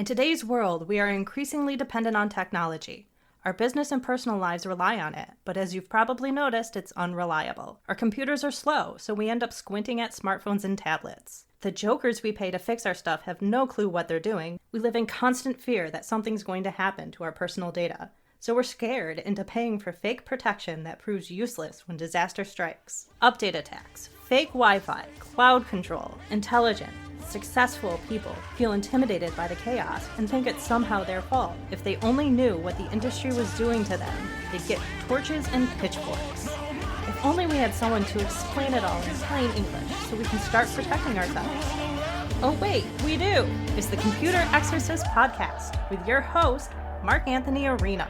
In today's world, we are increasingly dependent on technology. Our business and personal lives rely on it, but as you've probably noticed, it's unreliable. Our computers are slow, so we end up squinting at smartphones and tablets. The jokers we pay to fix our stuff have no clue what they're doing. We live in constant fear that something's going to happen to our personal data. So we're scared into paying for fake protection that proves useless when disaster strikes. Update attacks, fake Wi-Fi, cloud control, intelligent, successful people feel intimidated by the chaos and think it's somehow their fault. If they only knew what the industry was doing to them, they'd get torches and pitchforks. If only we had someone to explain it all in plain English so we can start protecting ourselves. Oh wait, we do! It's the Computer Exorcist Podcast with your host, Marc Anthony Arena.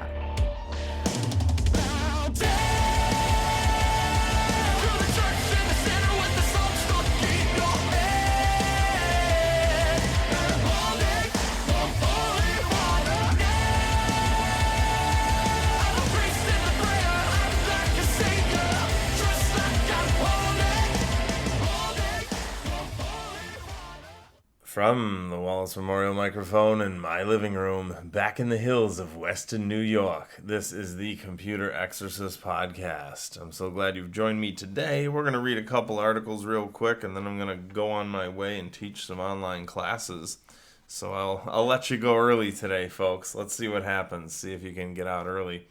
From the Wallace Memorial microphone in my living room, back in the hills of Weston, New York, this is the Computer Exorcist Podcast. I'm so glad you've joined me today. We're going to read a couple articles real quick, and then I'm going to go on my way and teach some online classes. So I'll let you go early today, folks. Let's see what happens. See if you can get out early.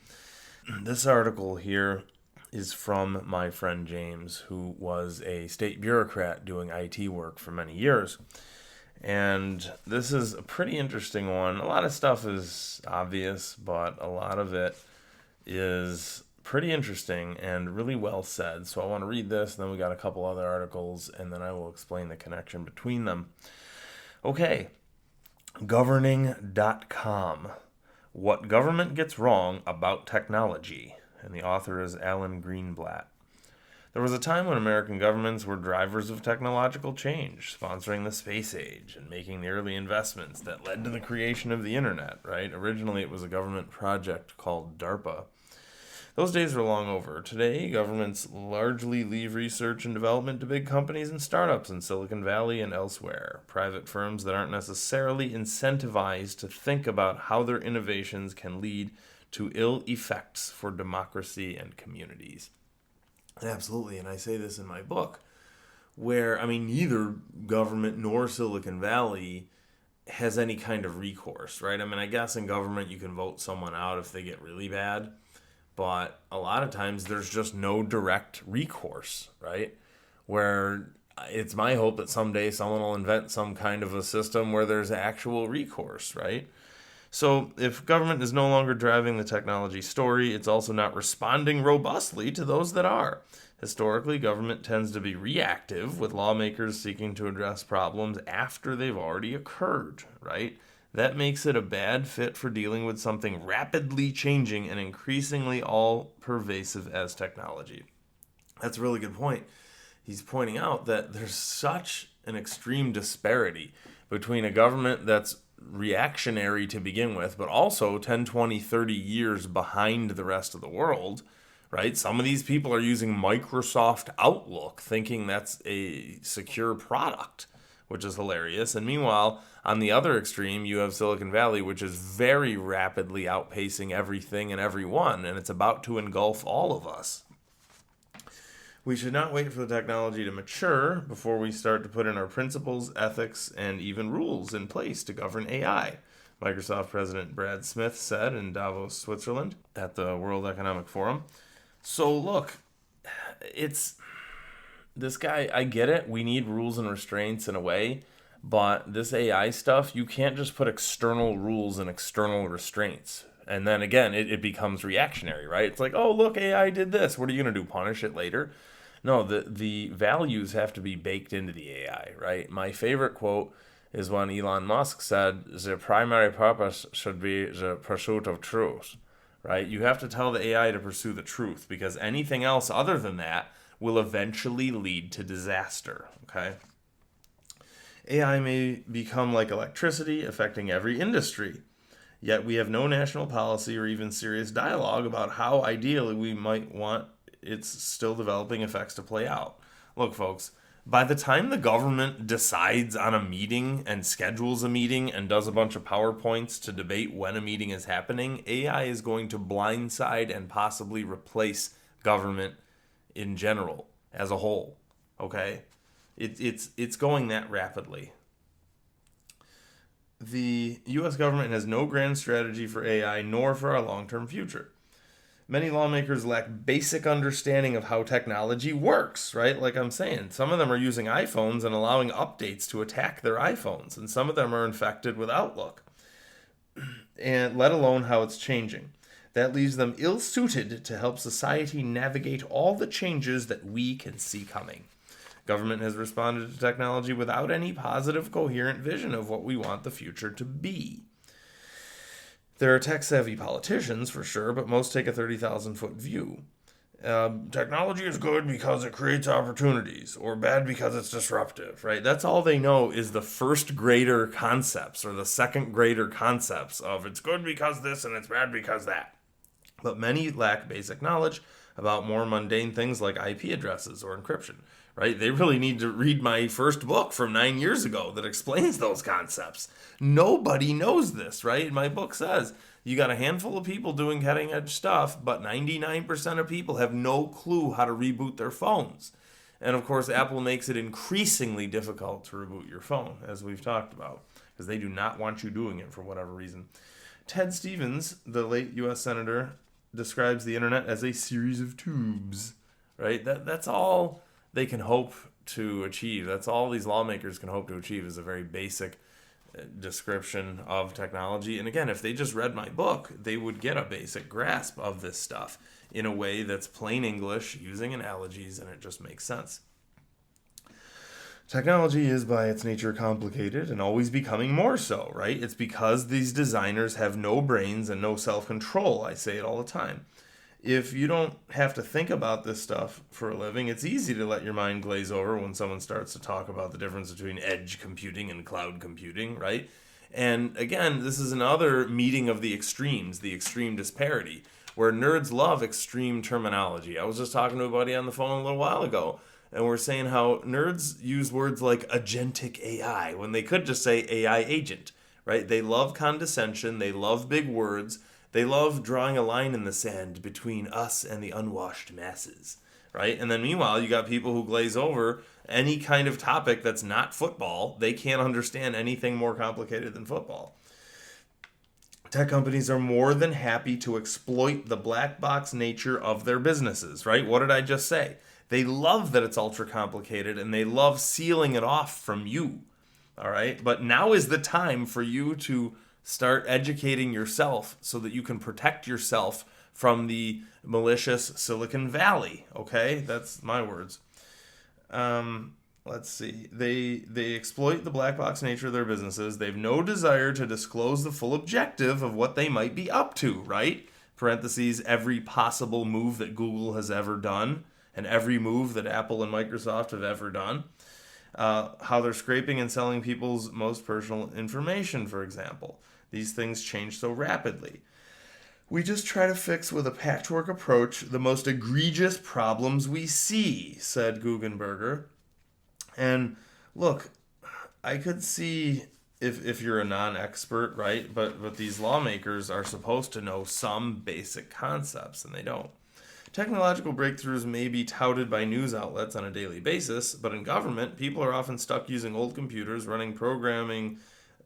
This article here is from my friend James, who was a state bureaucrat doing IT work for many years. And this is a pretty interesting one. A lot of stuff is obvious, but a lot of it is pretty interesting and really well said. So I want to read this, and then we got a couple other articles, and then I will explain the connection between them. Okay, governing.com. What government gets wrong about technology. And the author is Alan Greenblatt. There was a time when American governments were drivers of technological change, sponsoring the space age and making the early investments that led to the creation of the internet, right? Originally, it was a government project called DARPA. Those days are long over. Today, governments largely leave research and development to big companies and startups in Silicon Valley and elsewhere, private firms that aren't necessarily incentivized to think about how their innovations can lead to ill effects for democracy and communities. Absolutely, and I say this in my book, where, neither government nor Silicon Valley has any kind of recourse, right? I guess in government you can vote someone out if they get really bad, but a lot of times there's just no direct recourse, right? Where it's my hope that someday someone will invent some kind of a system where there's actual recourse, right? So if government is no longer driving the technology story, it's also not responding robustly to those that are. Historically, government tends to be reactive, with lawmakers seeking to address problems after they've already occurred, right? That makes it a bad fit for dealing with something rapidly changing and increasingly all-pervasive as technology. That's a really good point. He's pointing out that there's such an extreme disparity between a government that's reactionary to begin with, but also 10, 20, 30 years behind the rest of the world, right? Some of these people are using Microsoft Outlook thinking that's a secure product, which is hilarious. And meanwhile, on the other extreme, you have Silicon Valley, which is very rapidly outpacing everything and everyone, and it's about to engulf all of us. We should not wait for the technology to mature before we start to put in our principles, ethics, and even rules in place to govern AI. Microsoft President Brad Smith said in Davos, Switzerland, at the World Economic Forum. So look, it's this guy, I get it. We need rules and restraints in a way, but this AI stuff, you can't just put external rules and external restraints. And then again, it becomes reactionary, right? It's like, oh, look, AI did this. What are you going to do, punish it later? No, the values have to be baked into the AI, right? My favorite quote is when Elon Musk said, the primary purpose should be the pursuit of truth, right? You have to tell the AI to pursue the truth, because anything else other than that will eventually lead to disaster, okay? AI may become like electricity, affecting every industry. Yet we have no national policy or even serious dialogue about how ideally we might want its still developing effects to play out. Look, folks, By the time the government decides on a meeting and schedules a meeting and does a bunch of PowerPoints to debate when a meeting is happening, AI is going to blindside and possibly replace government in general as a whole. Okay? It's going that rapidly. The U.S. government has no grand strategy for AI nor for our long-term future. Many lawmakers lack basic understanding of how technology works, right? Like I'm saying, some of them are using iPhones and allowing updates to attack their iPhones, and some of them are infected with Outlook, and let alone how it's changing. That leaves them ill-suited to help society navigate all the changes that we can see coming. Government has responded to technology without any positive, coherent vision of what we want the future to be. There are tech-savvy politicians, for sure, but most take a 30,000-foot view. Technology is good because it creates opportunities, or bad because it's disruptive, right? That's all they know is the first grader concepts or the second grader concepts of it's good because this and it's bad because that. But many lack basic knowledge about more mundane things like IP addresses or encryption, right? They really need to read my first book from 9 years ago that explains those concepts. Nobody knows this, right? My book says you got a handful of people doing cutting edge stuff, but 99% of people have no clue how to reboot their phones. And of course, Apple makes it increasingly difficult to reboot your phone, as we've talked about, because they do not want you doing it for whatever reason. Ted Stevens, the late U.S. Senator, describes the internet as a series of tubes, right? That's all they can hope to achieve. That's all these lawmakers can hope to achieve is a very basic description of technology. And again, if they just read my book, they would get a basic grasp of this stuff in a way that's plain English, using analogies, and it just makes sense. Technology is by its nature complicated and always becoming more so, right? It's because these designers have no brains and no self-control. I say it all the time. If you don't have to think about this stuff for a living, it's easy to let your mind glaze over when someone starts to talk about the difference between edge computing and cloud computing, right? And again, this is another meeting of the extremes, the extreme disparity, where nerds love extreme terminology. I was just talking to a buddy on the phone a little while ago, and we're saying how nerds use words like agentic AI when they could just say AI agent, right? They love condescension. They love big words. They love drawing a line in the sand between us and the unwashed masses, right? And then meanwhile, you got people who glaze over any kind of topic that's not football. They can't understand anything more complicated than football. Tech companies are more than happy to exploit the black box nature of their businesses, right? What did I just say? They love that it's ultra complicated and they love sealing it off from you. All right. But now is the time for you to start educating yourself so that you can protect yourself from the malicious Silicon Valley. Okay. That's my words. Let's see. They exploit the black box nature of their businesses. They have no desire to disclose the full objective of what they might be up to, right? Parentheses, every possible move that Google has ever done. And every move that Apple and Microsoft have ever done. How they're scraping and selling people's most personal information, for example. These things change so rapidly. We just try to fix with a patchwork approach the most egregious problems we see, said Guggenberger. And look, I could see if you're a non-expert, right? But these lawmakers are supposed to know some basic concepts, and they don't. Technological breakthroughs may be touted by news outlets on a daily basis, but in government, people are often stuck using old computers running programming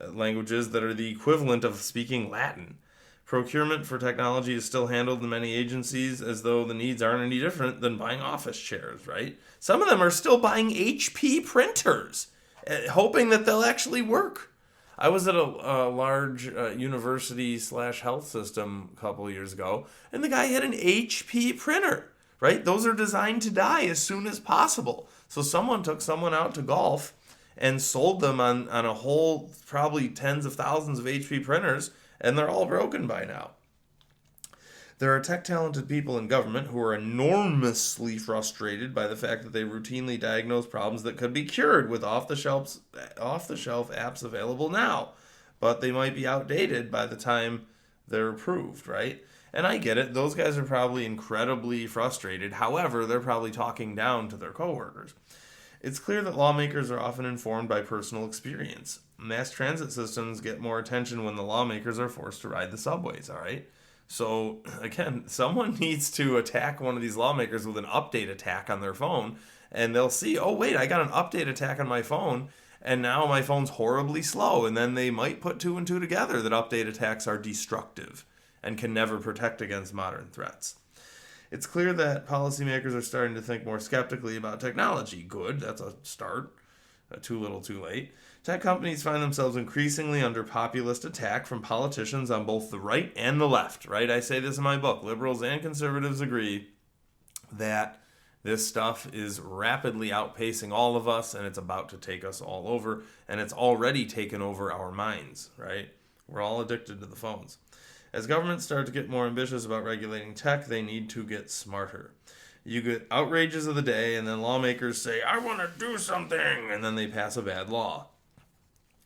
languages that are the equivalent of speaking Latin. Procurement for technology is still handled in many agencies as though the needs aren't any different than buying office chairs, right? Some of them are still buying HP printers, hoping that they'll actually work. I was at a large university/health system a couple of years ago, and the guy had an HP printer, right? Those are designed to die as soon as possible. So someone took someone out to golf and sold them on a whole, probably tens of thousands of HP printers, and they're all broken by now. There are tech-talented people in government who are enormously frustrated by the fact that they routinely diagnose problems that could be cured with off-the-shelf apps available now, but they might be outdated by the time they're approved, right? And I get it. Those guys are probably incredibly frustrated. However, they're probably talking down to their coworkers. It's clear that lawmakers are often informed by personal experience. Mass transit systems get more attention when the lawmakers are forced to ride the subways, all right? So, again, someone needs to attack one of these lawmakers with an update attack on their phone, and they'll see, oh, wait, I got an update attack on my phone, and now my phone's horribly slow. And then they might put two and two together that update attacks are destructive and can never protect against modern threats. It's clear that policymakers are starting to think more skeptically about technology. Good, that's a start. Too little, too late. Tech companies find themselves increasingly under populist attack from politicians on both the right and the left, right? I say this in my book. Liberals and conservatives agree that this stuff is rapidly outpacing all of us, and it's about to take us all over, and it's already taken over our minds, right? We're all addicted to the phones. As governments start to get more ambitious about regulating tech, they need to get smarter. You get outrages of the day, and then lawmakers say, I want to do something, and then they pass a bad law.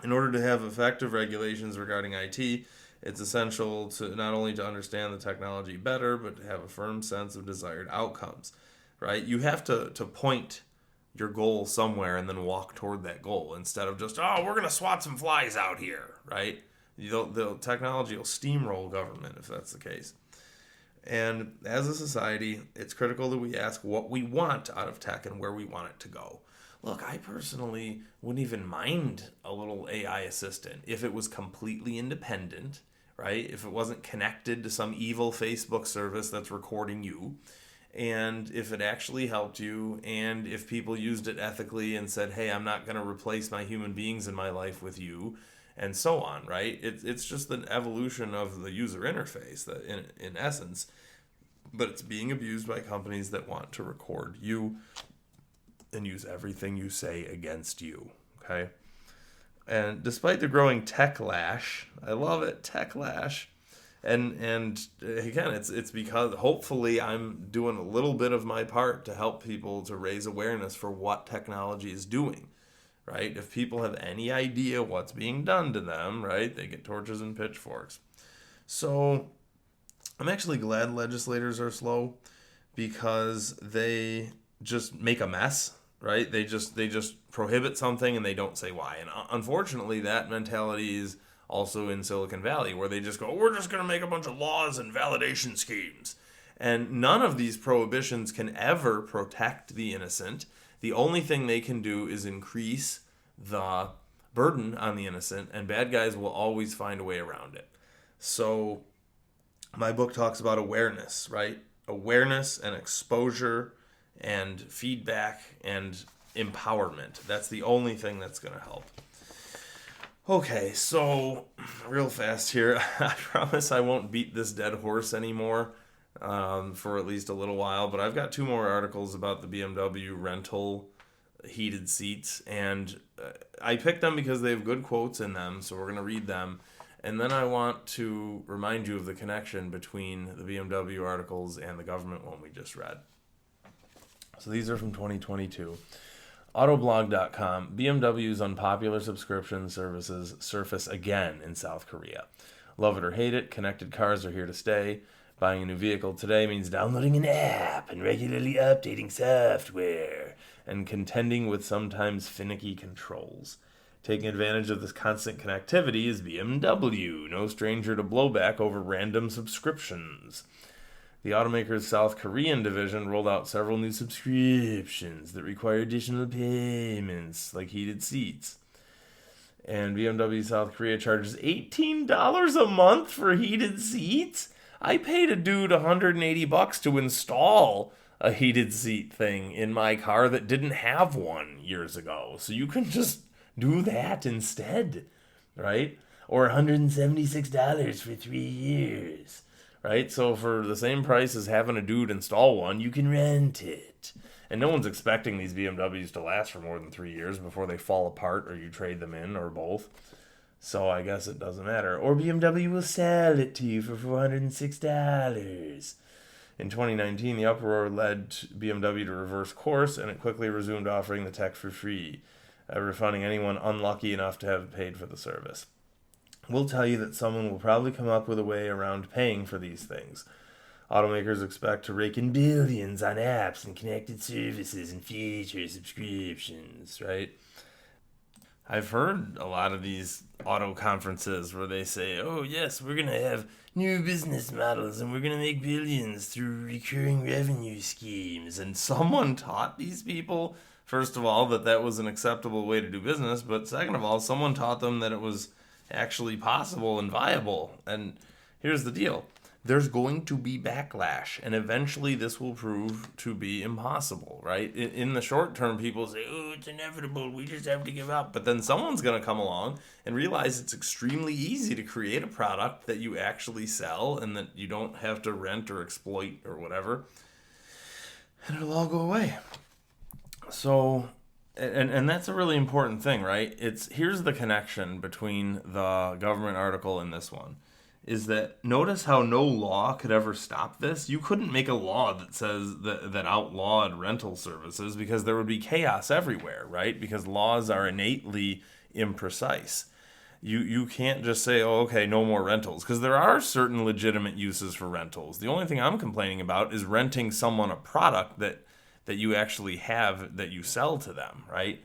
In order to have effective regulations regarding IT, it's essential to not only to understand the technology better, but to have a firm sense of desired outcomes, right? You have to point your goal somewhere and then walk toward that goal instead of just, oh, we're going to swat some flies out here, right? The technology will steamroll government if that's the case. And as a society, it's critical that we ask what we want out of tech and where we want it to go. Look, I personally wouldn't even mind a little AI assistant if it was completely independent, right? If it wasn't connected to some evil Facebook service that's recording you, and if it actually helped you, and if people used it ethically and said, hey, I'm not going to replace my human beings in my life with you, and so on, right? It's just an evolution of the user interface that in essence, but it's being abused by companies that want to record you and use everything you say against you, okay? And despite the growing techlash, I love it, techlash, and again, it's because hopefully I'm doing a little bit of my part to help people to raise awareness for what technology is doing. Right? If people have any idea what's being done to them, right, they get torches and pitchforks. So I'm actually glad legislators are slow because they just make a mess, right? They just prohibit something and they don't say why. And unfortunately, that mentality is also in Silicon Valley, where they just go, we're just going to make a bunch of laws and validation schemes. And none of these prohibitions can ever protect the innocent. The only thing they can do is increase the burden on the innocent, and bad guys will always find a way around it. So my book talks about awareness, right? Awareness and exposure and feedback and empowerment. That's the only thing that's going to help. Okay, so real fast here. I promise I won't beat this dead horse anymore for at least a little while, but I've got 2 more articles about the BMW rental heated seats, and I picked them because they have good quotes in them, so we're going to read them. And then I want to remind you of the connection between the BMW articles and the government one we just read. So these are from 2022. Autoblog.com, BMW's unpopular subscription services surface again in South Korea. Love it or hate it, connected cars are here to stay. Buying a new vehicle today means downloading an app and regularly updating software and contending with sometimes finicky controls. Taking advantage of this constant connectivity is BMW, no stranger to blowback over random subscriptions. The automaker's South Korean division rolled out several new subscriptions that require additional payments, like heated seats. And BMW South Korea charges $18 a month for heated seats? I paid a dude $180 to install a heated seat thing in my car that didn't have one years ago. So you can just do that instead, right? Or $176 for 3 years. Right? So for the same price as having a dude install one, you can rent it. And no one's expecting these BMWs to last for more than 3 years before they fall apart or you trade them in, or both. So I guess it doesn't matter. Or BMW will sell it to you for $406. In 2019, the uproar led BMW to reverse course, and it quickly resumed offering the tech for free, refunding anyone unlucky enough to have paid for the service. We'll tell you that someone will probably come up with a way around paying for these things. Automakers expect to rake in billions on apps and connected services and feature subscriptions, right? I've heard a lot of these auto conferences where they say, oh, yes, we're going to have new business models and we're going to make billions through recurring revenue schemes. And someone taught these people, first of all, that that was an acceptable way to do business. But second of all, someone taught them that it was actually possible and viable. And here's the deal. There's going to be backlash, and eventually this will prove to be impossible, right? In the short term, people say, oh, it's inevitable, we just have to give up. But then someone's going to come along and realize it's extremely easy to create a product that you actually sell and that you don't have to rent or exploit or whatever, and it'll all go away. So, and that's a really important thing, right? Here's the connection between the government article and this one. Is that notice how no law could ever stop this? You couldn't make a law that says that outlawed rental services because there would be chaos everywhere, right? Because laws are innately imprecise. You can't just say, oh, okay, no more rentals, because there are certain legitimate uses for rentals. The only thing I'm complaining about is renting someone a product that you actually have that you sell to them, right?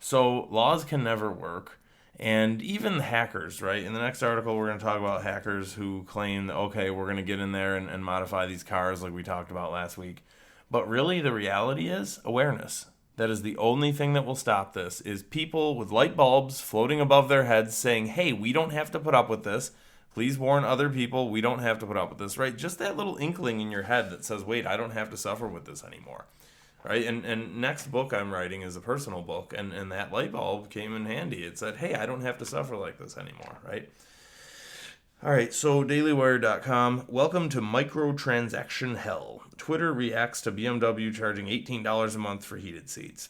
So laws can never work. And even the hackers, right? In the next article, we're going to talk about hackers who claim that, okay, we're going to get in there and modify these cars like we talked about last week. But really, the reality is awareness. That is the only thing that will stop this, is people with light bulbs floating above their heads saying, hey, we don't have to put up with this. Please warn other people, we don't have to put up with this, right? Just that little inkling in your head that says, wait, I don't have to suffer with this anymore. Right, and next book I'm writing is a personal book, and that light bulb came in handy. It said, hey, I don't have to suffer like this anymore, right? All right, so dailywire.com. Welcome to microtransaction hell. Twitter reacts to BMW charging $18 a month for heated seats.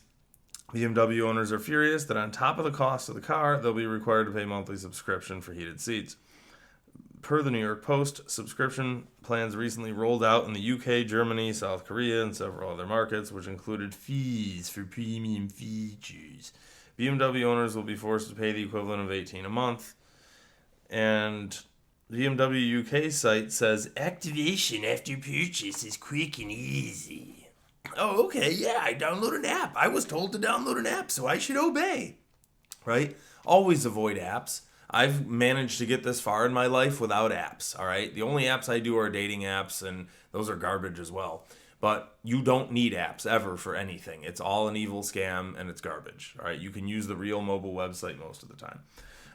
BMW owners are furious that on top of the cost of the car, they'll be required to pay monthly subscription for heated seats. Per the New York Post, subscription plans recently rolled out in the UK, Germany, South Korea, and several other markets, which included fees for premium features. BMW owners will be forced to pay the equivalent of $18 a month. And BMW UK site says, activation after purchase is quick and easy. Oh, okay, yeah, I download an app. I was told to download an app, so I should obey. Right? Always avoid apps. I've managed to get this far in my life without apps, all right? The only apps I do are dating apps, and those are garbage as well. But you don't need apps ever for anything. It's all an evil scam, and it's garbage, all right? You can use the real mobile website most of the time.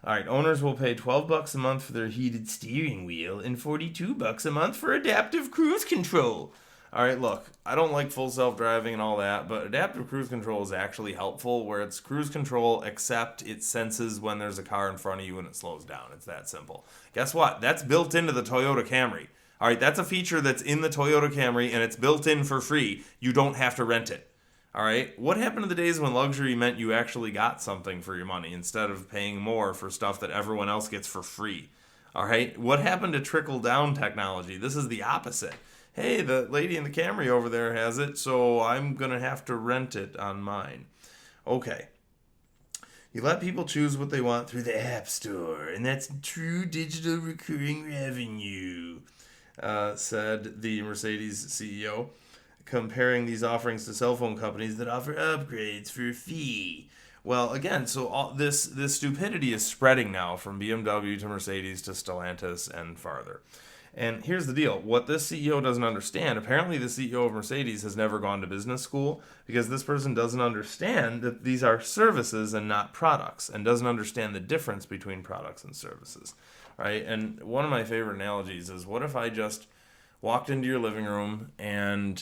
All right, owners will pay $12 a month for their heated steering wheel and $42 a month for adaptive cruise control. All right, look, I don't like full self-driving and all that, but adaptive cruise control is actually helpful, where it's cruise control except it senses when there's a car in front of you and it slows down. It's that simple. Guess what? That's built into the Toyota Camry. All right, that's a feature that's in the Toyota Camry, and it's built in for free. You don't have to rent it. All right, what happened to the days when luxury meant you actually got something for your money instead of paying more for stuff that everyone else gets for free? All right, what happened to trickle-down technology? This is the opposite. Hey, the lady in the Camry over there has it, so I'm going to have to rent it on mine. Okay. You let people choose what they want through the App Store, and that's true digital recurring revenue, said the Mercedes CEO, comparing these offerings to cell phone companies that offer upgrades for a fee. Well, again, so all this stupidity is spreading now from BMW to Mercedes to Stellantis and farther. And here's the deal. What this CEO doesn't understand, apparently the CEO of Mercedes has never gone to business school, because this person doesn't understand that these are services and not products, and doesn't understand the difference between products and services, right? And one of my favorite analogies is, what if I just walked into your living room and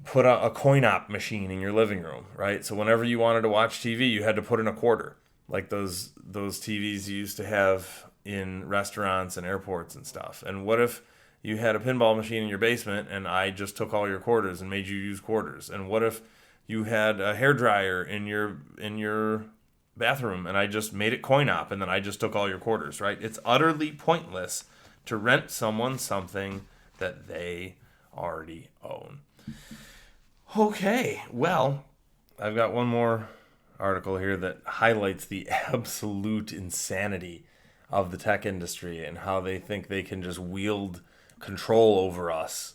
put a coin-op machine in your living room, right? So whenever you wanted to watch TV, you had to put in a quarter, like those TVs you used to have in restaurants and airports and stuff. And what if you had a pinball machine in your basement and I just took all your quarters and made you use quarters? And what if you had a hairdryer in your bathroom and I just made it coin-op and then I just took all your quarters, right? It's utterly pointless to rent someone something that they already own. Okay, well, I've got one more article here that highlights the absolute insanity of the tech industry and how they think they can just wield control over us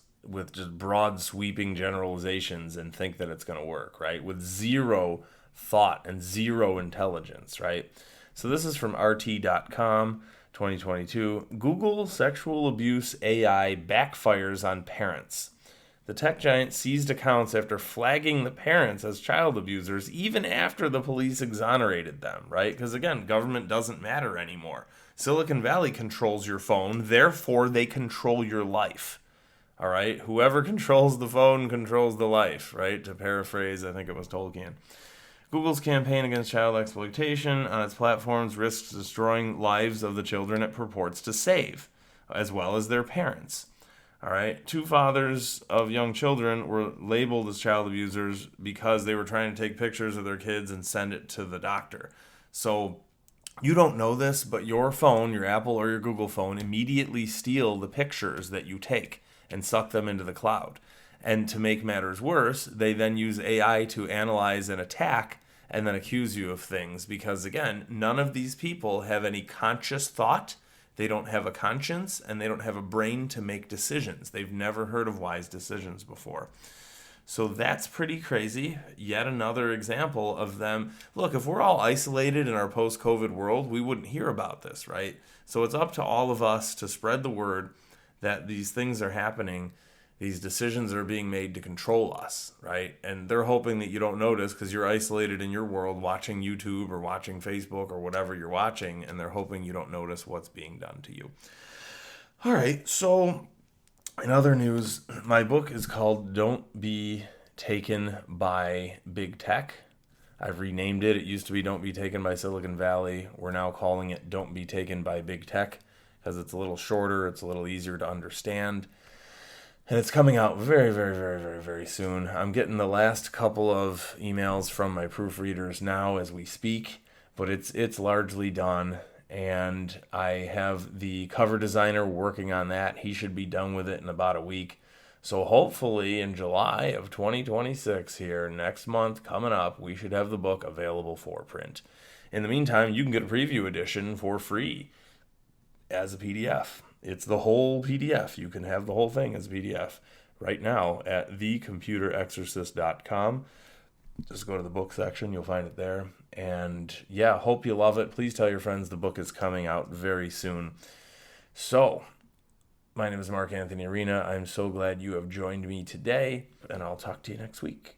just broad sweeping generalizations and think that it's going to work, right? With zero thought and zero intelligence, right? So this is from RT.com, 2022. Google sexual abuse AI backfires on parents. The tech giant seized accounts after flagging the parents as child abusers, even after the police exonerated them, right? Because again, government doesn't matter anymore. Silicon Valley controls your phone, therefore they control your life. All right? Whoever controls the phone controls the life, right? To paraphrase, I think it was Tolkien. Google's campaign against child exploitation on its platforms risks destroying lives of the children it purports to save, as well as their parents. All right. 2 fathers of young children were labeled as child abusers because they were trying to take pictures of their kids and send it to the doctor. So you don't know this, but your phone, your Apple or your Google phone, immediately steal the pictures that you take and suck them into the cloud. And to make matters worse, they then use AI to analyze and attack and then accuse you of things because, again, none of these people have any conscious thought. They don't have a conscience, and they don't have a brain to make decisions. They've never heard of wise decisions before. So that's pretty crazy. Yet another example of them. Look, if we're all isolated in our post-COVID world, we wouldn't hear about this, right? So it's up to all of us to spread the word that these things are happening. These decisions are being made to control us, right? And they're hoping that you don't notice because you're isolated in your world watching YouTube or watching Facebook or whatever you're watching, and they're hoping you don't notice what's being done to you. All right, so in other news, my book is called Don't Be Taken by Big Tech. I've renamed it. It used to be Don't Be Taken by Silicon Valley. We're now calling it Don't Be Taken by Big Tech because it's a little shorter, it's a little easier to understand. And it's coming out very, very, very, very, very soon. I'm getting the last couple of emails from my proofreaders now as we speak, but it's largely done. And I have the cover designer working on that. He should be done with it in about a week. So hopefully in July of 2026 here, next month coming up, we should have the book available for print. In the meantime, you can get a preview edition for free as a PDF. It's the whole PDF. You can have the whole thing as a PDF right now at thecomputerexorcist.com. Just go to the book section. You'll find it there. And yeah, hope you love it. Please tell your friends the book is coming out very soon. So, my name is Marc Anthony Arena. I'm so glad you have joined me today, and I'll talk to you next week.